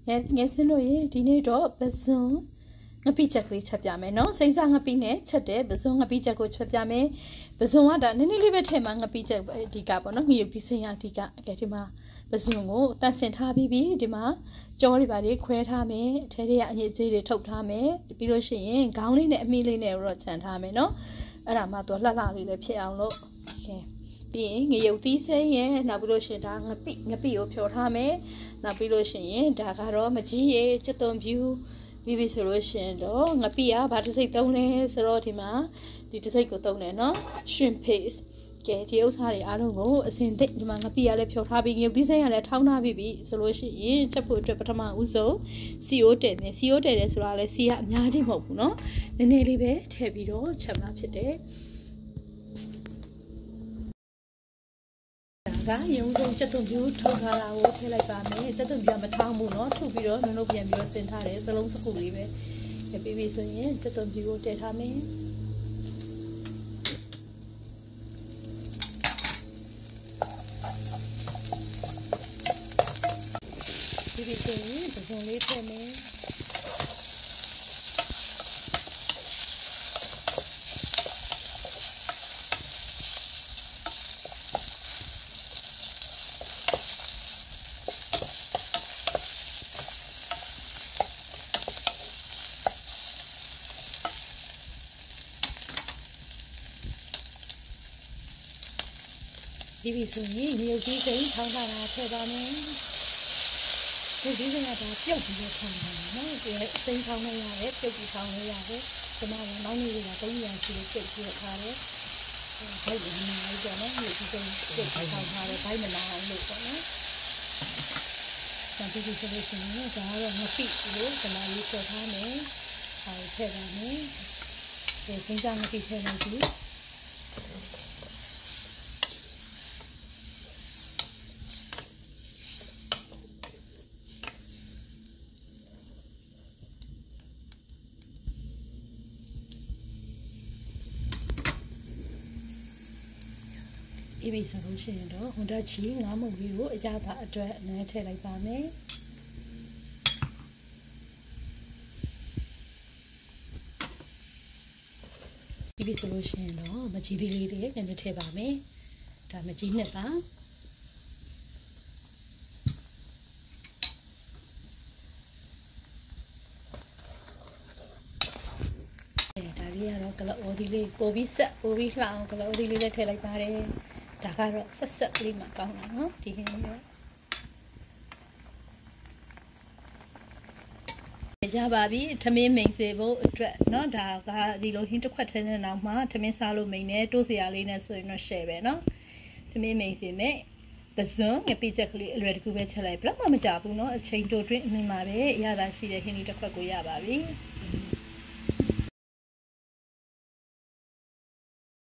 ငယ်ချင်းတို့ရေဒီနေ့တော့ပဇွန်ငပိချက်ကလေးချက်ပြမယ်နော်စိမ့်စားငပိနဲ့ချက်တဲ့ပဇွန်ငပိချက်ကိုချက်ပြမယ်ပဇွန်ကဒါနည်းနည်းလေးပဲထည့်မှာငပိချက်အဓိကပေါ့နော်ငရုတ်ဒီစိမ့်အဓိကဒီမှာပဇွန်ကိုတန့်စင်ထားပြီးဒီမှာကြောတွေပါလေးခွဲထားမယ်အထဲတွေကအညစ်အကြေးတွေထုတ်ထားမယ်ပြီးလို့ရှိရင်ခေါင်းလေးနဲ့အမီးလေးနဲ့တော့ခြံထားမယ်နော်အဲ့ဒါမှတော့လှလှလေးလည်းဖြစ်အောင်လို့ပြီးရင်ငရုတ်သီးစိမ့်ရဲ့နောက်ပြီးလို့ရှိရင်ဒါငပိကိုဖြော်ထားမယ်နောက်ပြီးလို့ရှိရင်ဒါကတော့မကြီးရဲ့စက်သွန်ဖြူပြီးပြီဆိုလို့ရှိရင်တော့ငပိကဘာတစ်စိတ်သုံးလဲဆိုတော့ဒီမှာဒီတစ်စိတ်ကိုသုံးတယ်နော် shrimp paste ကဲဒီဥစ္စာတွေအားလုံးကိုအစင်သိဒီမှာငပိကလည်းဖြော်ထားပြီးငရုတ်သီးစိမ့်ကလည်းထောင်းထားပြီးပြီဆိုလို့ရှိရင်ချက်ဖို့အတွက်ပထမဦးဆုံးစီအိုးတည်တယ်စီအိုးတည်တယ်ဆိုတာလည်းစီကအများကြီးမဟုတ်ဘူးနော်နည်းနည်းလေးပဲထည့်ပြီးတော့ချက်မှာဖြစ်တယ်ရုံးဆုံးချက်သွန်ပြူထုတ်ထားတာကိုထည့်လိုက်ပါမယ်ချက်သွန်ပြူမထောင်းဘူးเนาะထုတ်ပြီးတော့နှုတ်ပြန်ပြီးတော့ဆင်ထားတယ်စလုံးစကူလေးပဲပြီးပြီဆိုရင်ချက်သွန်ပြူကိုထည့်ထားမယ်ပြီးပြီဆိုရင်ပဇွန်လေးထည့်မယ်ဒီပြီဆိုရင်ငရုတ်ကြီးစိမ့်ထောင်းထားတာထည့်ပါမယ်ဒီဒီကဒါပြုတ်ပြီးတော့ထောင်းတာနော်ဒီစိမ့်ထောင်းလို့ရတယ်ပြုတ်ပြီးထောင်းလို့ရတယ်ဒီမှာနောင်နေတွေက300ရှိလို့ပြုတ်ပြီးထားတယ်ဘိုက်လည်းမနာဘူးပေါ့နော်ငရုတ်ကြီးစိမ့်ပြုတ်ပြီးထောင်းထားတယ်ဘိုက်မနာအောင်လို့ပေါ့နော်နောက်ဒီဆိုလို့ရှိရင်ဒါကတော့ငပိလို့ဒီမှာရေးထွက်ထားမယ်ဟောထည့်ပါမယ်ဒီစိမ့်ကငပိထည့်လိုက်ပြီဒီပြီဆိုလို့ရှိရင်တော့ဟွန်ဒါချီငါးမုံလေးကိုအကြသာအတွက်အနည်းထည့်လိုက်ပါမယ်ဒီပြီဆိုလို့ရှိရင်တော့မကြီးသေးလေးတွေနည်းနည်းထည့်ပါမယ်ဒါမကြီးနှစ်ပါဒါလေးကတော့ကလအိုဒီလေးပိုပြီးဆက်ပိုပြီးလှအောင်ကလအိုဒီလေးလည်းထည့်လိုက်ပါတယ်ဒါကတော့ဆက်လေးမှကောင်းတာနော်ဒီဟင်းလေးရပါပြီထမင်းမိန်စေဖို့အတွက်เนาะဒါကဒီလိုဟင်းတစ်ခွက်ထဲနဲ့နောက်မှထမင်းစားလို့မိန်နဲ့တိုးစရာလေးနဲ့ဆိုရင်တော့ share ပဲเนาะထမင်းမိန်စေမယ်ပဇွန်ငပိချက်ကလေးအလွယ်တကူပဲချက်လိုက်ဘယ်တော့မှမကြဘူးเนาะအချိန်တိုတွင်းအမြင်မှာပဲရတာရှိတဲ့ဟင်းလေးတစ်ခွက်ကိုရပါပြီ